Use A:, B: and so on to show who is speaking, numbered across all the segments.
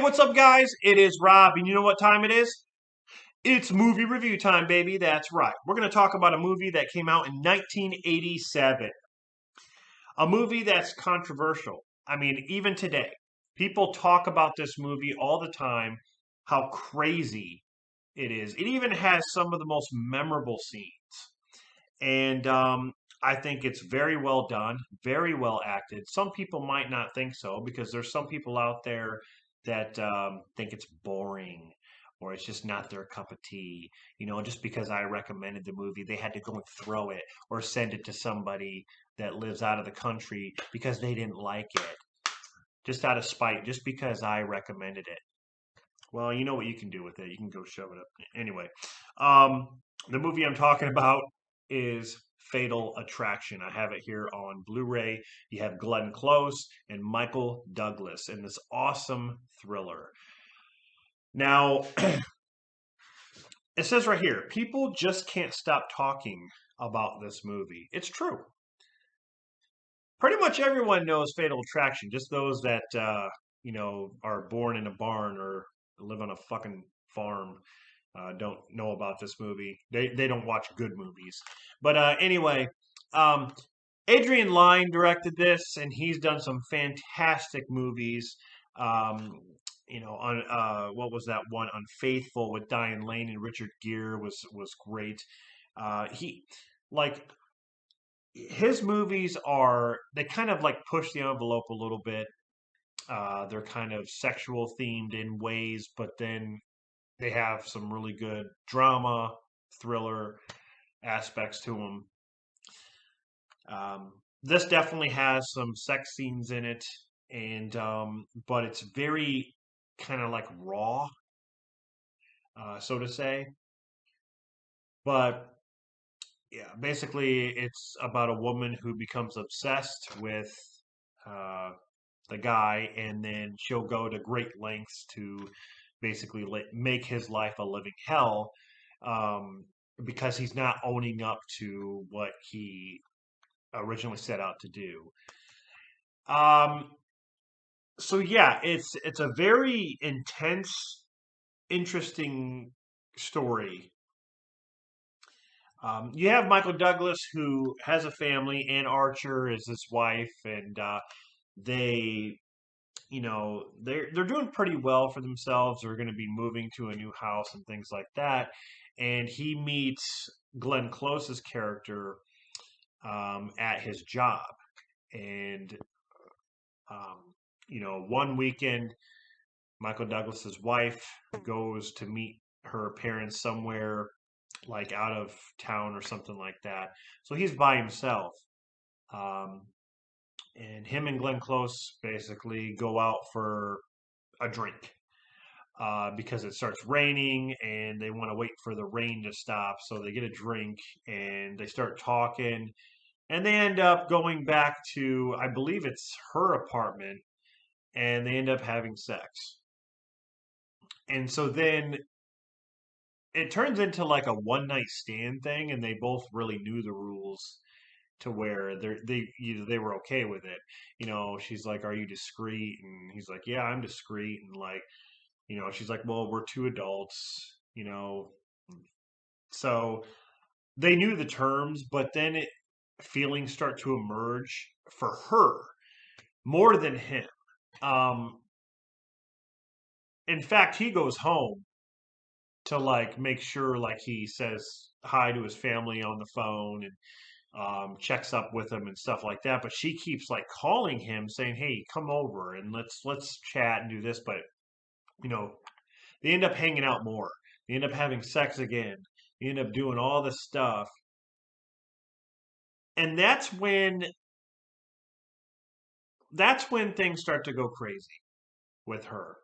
A: what's up, guys? It is Rob, and you know what time it is? It's movie review time, baby. That's right. We're going to talk about a movie that came out in 1987. A movie that's controversial. I mean, even today, people talk about this movie all the time, how crazy it is. It even has some of the most memorable scenes. And I think it's very well done, very well acted. Some people might not think so because there's some people out there that think it's boring or it's just not their cup of tea. Just because I recommended the movie, they had to go and throw it or send it to somebody that lives out of the country because they didn't like it, just out of spite, just because I recommended it. Well, you know what you can do with it. You can go shove it up. Anyway, um, the movie I'm talking about is Fatal Attraction. I have it here on Blu-ray. You have Glenn Close and Michael Douglas in this awesome thriller. Now, it says right here, people just can't stop talking about this movie. It's true. Pretty much everyone knows Fatal Attraction, just those that are born in a barn or live on a fucking farm don't know about this movie. They don't watch good movies. But anyway, um, Adrian Lyne directed this, and he's done some fantastic movies. Um, on what was that one? Unfaithful with Diane Lane and Richard Gere was great. He like his movies are they kind of like push the envelope a little bit. They're kind of sexual themed in ways, but then they have some really good drama, thriller aspects to them. This definitely has some sex scenes in it, and but it's very kind of like raw, so to say. But yeah, basically, it's about a woman who becomes obsessed with uh, the guy, and then she'll go to great lengths to basically make his life a living hell um, because he's not owning up to what he originally set out to do. Um, so yeah, it's a very intense, interesting story. You have Michael Douglas, who has a family, and Archer is his wife, and they, they're doing pretty well for themselves. They're going to be moving to a new house and things like that. And he meets Glenn Close's character at his job, and one weekend, Michael Douglas's wife goes to meet her parents somewhere like out of town or something like that. So he's by himself. Um, and him and Glenn Close basically go out for a drink because it starts raining and they want to wait for the rain to stop. So they get a drink and they start talking. And they end up going back to, I believe it's her apartment, and they end up having sex. And so then it turns into like a one night stand thing, and they both really knew the rules to where they were okay with it. She's like, "Are you discreet?" And he's like, "Yeah, I'm discreet." And like, she's like, "Well, we're two adults." So they knew the terms, but then feelings start to emerge for her more than him. Um, in fact, he goes home to like make sure like he says hi to his family on the phone and checks up with him and stuff like that. But she keeps like calling him saying, "Hey, come over and let's chat and do this." But you know, they end up hanging out more. They end up having sex again. They end up doing all this stuff, and that's when things start to go crazy with her.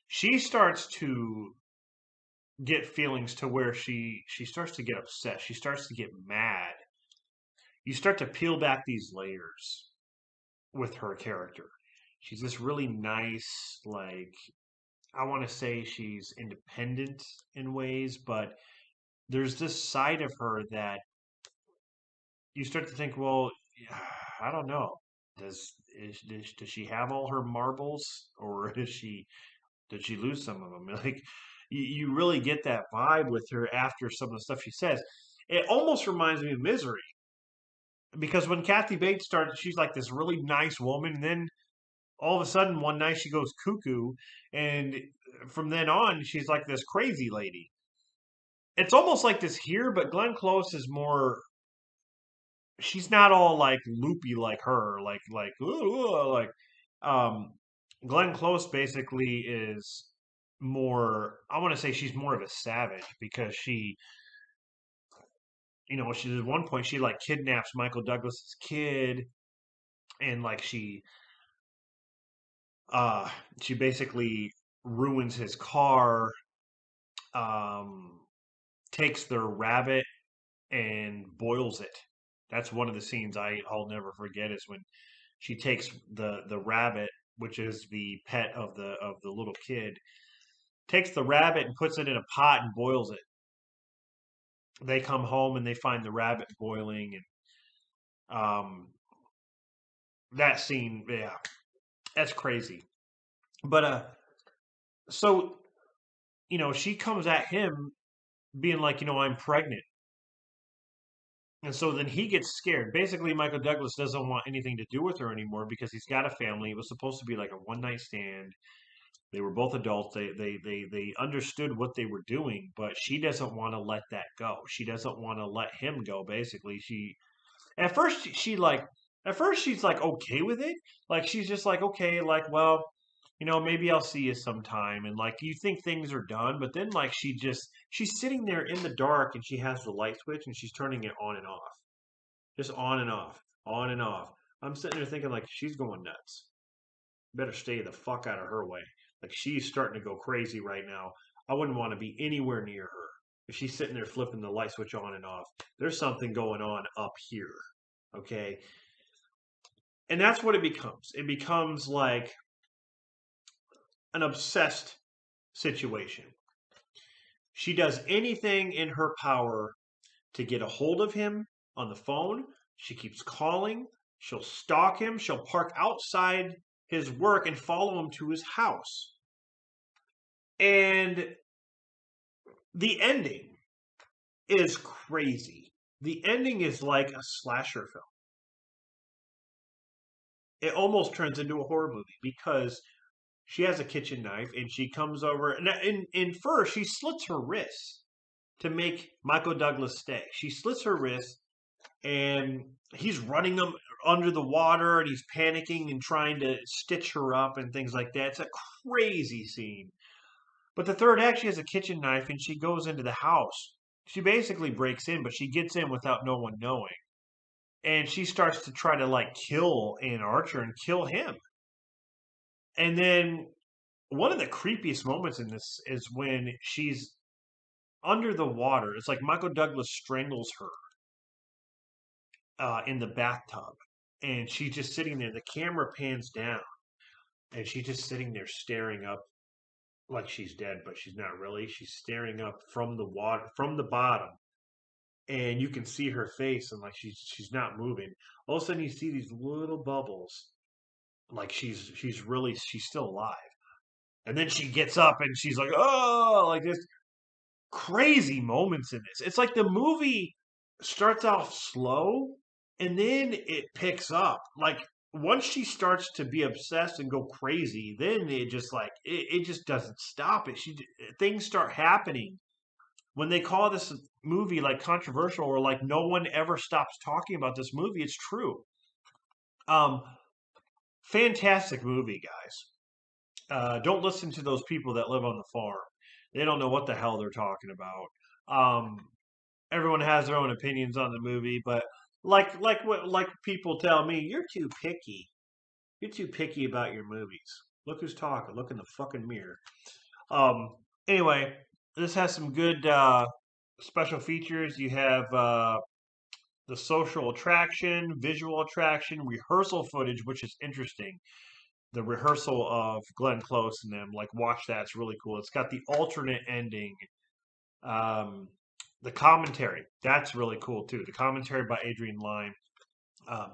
A: She starts to get feelings to where she starts to get upset. She starts to get mad. You start to peel back these layers with her character. She's this really nice, like, I want to say she's independent in ways, but there's this side of her that you start to think, well, I don't know. Does she have all her marbles, or is she Did she lose some of them? Like you really get that vibe with her after some of the stuff she says. It almost reminds me of Misery because when Kathy Bates started, she's like this really nice woman, and then all of a sudden one night she goes cuckoo, and from then on she's like this crazy lady. It's almost like this here, but Glenn Close is more. She's not all like loopy like her, like ooh, like um, Glenn Close basically is more. I want to say she's more of a savage because she, she at one point she like kidnaps Michael Douglas's kid, and like uh she basically ruins his car, um, takes their rabbit and boils it. That's one of the scenes I'll never forget is when she takes the rabbit, which is the pet of the little kid, takes the rabbit and puts it in a pot and boils it. They come home and they find the rabbit boiling, and that scene, yeah, that's crazy. But so she comes at him being like, I'm pregnant. And so then he gets scared. Basically, Michael Douglas doesn't want anything to do with her anymore because he's got a family. It was supposed to be like a one night stand. They were both adults. They understood what they were doing, but she doesn't want to let that go. She doesn't want to let him go. Basically, at first she's like okay with it. Like she's just like okay, like well, maybe I'll see you sometime, and like you think things are done, but then like she's sitting there in the dark and she has the light switch and she's turning it on and off, just on and off, on and off. I'm sitting there thinking like she's going nuts. Better stay the fuck out of her way. Like she's starting to go crazy right now. I wouldn't want to be anywhere near her. If she's sitting there flipping the light switch on and off, there's something going on up here. Okay. And that's what it becomes. It becomes like an obsessed situation. She does anything in her power to get a hold of him on the phone. She keeps calling. She'll stalk him. She'll park outside his work and follow him to his house. And the ending is crazy. The ending is like a slasher film. It almost turns into a horror movie because she has a kitchen knife and she comes over and in first she slits her wrist to make Michael Douglas stay. She slits her wrist and he's running them under the water and he's panicking and trying to stitch her up and things like that. It's a crazy scene. But the third act, she has a kitchen knife and she goes into the house. She basically breaks in, but she gets in without no one knowing. And she starts to try to like kill Ann Archer and kill him. And then one of the creepiest moments in this is when she's under the water. It's like Michael Douglas strangles her in the bathtub. And she's just sitting there. The camera pans down. And she's just sitting there staring up like she's dead, but she's not really. She's staring up from the water, from the bottom, and you can see her face, and like she's not moving. All of a sudden, you see these little bubbles, like she's still alive. And then she gets up and she's like, oh, like this crazy moments in this. It's like the movie starts off slow and then it picks up. Like once she starts to be obsessed and go crazy, then it just like it just doesn't stop it. Things start happening. When they call this movie like controversial or like no one ever stops talking about this movie, it's true. Um, Fantastic movie, guys. Don't listen to those people that live on the farm. They don't know what the hell they're talking about. Um, Everyone has their own opinions on the movie, but like people tell me, you're too picky. You're too picky about your movies. Look who's talking. Look in the fucking mirror. Um, anyway, this has some good special features. You have the social attraction, visual attraction, rehearsal footage, which is interesting. The rehearsal of Glenn Close and them, like watch that. It's really cool. It's got the alternate ending. Um, the commentary, that's really cool too. The commentary by Adrian Lyne. Um,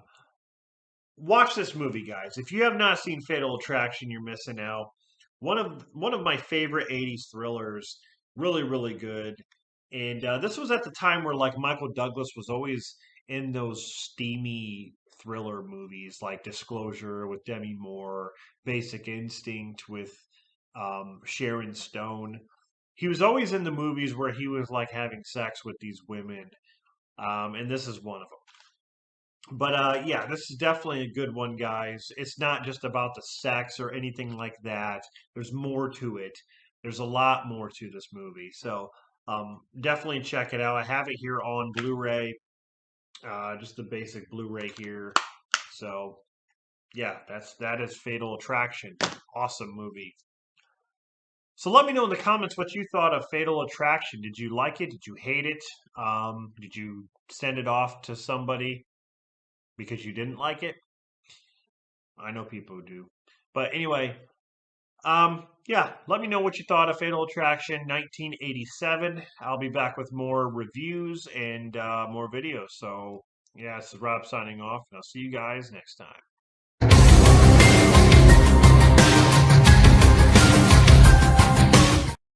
A: Watch this movie, guys. If you have not seen Fatal Attraction, you're missing out. One of my favorite '80s thrillers. Really, really good. And this was at the time where like Michael Douglas was always in those steamy thriller movies like Disclosure with Demi Moore, Basic Instinct with Sharon Stone. He was always in the movies where he was like having sex with these women, and this is one of them. But yeah, this is definitely a good one, guys. It's not just about the sex or anything like that. There's more to it. There's a lot more to this movie. So definitely check it out. I have it here on Blu-ray, just the basic Blu-ray here. So yeah, that is Fatal Attraction. Awesome movie. So let me know in the comments what you thought of Fatal Attraction. Did you like it? Did you hate it? Did you send it off to somebody because you didn't like it? I know people who do. But anyway, yeah, let me know what you thought of Fatal Attraction 1987. I'll be back with more reviews and more videos. So, yeah, this is Rob signing off, and I'll see you guys next time.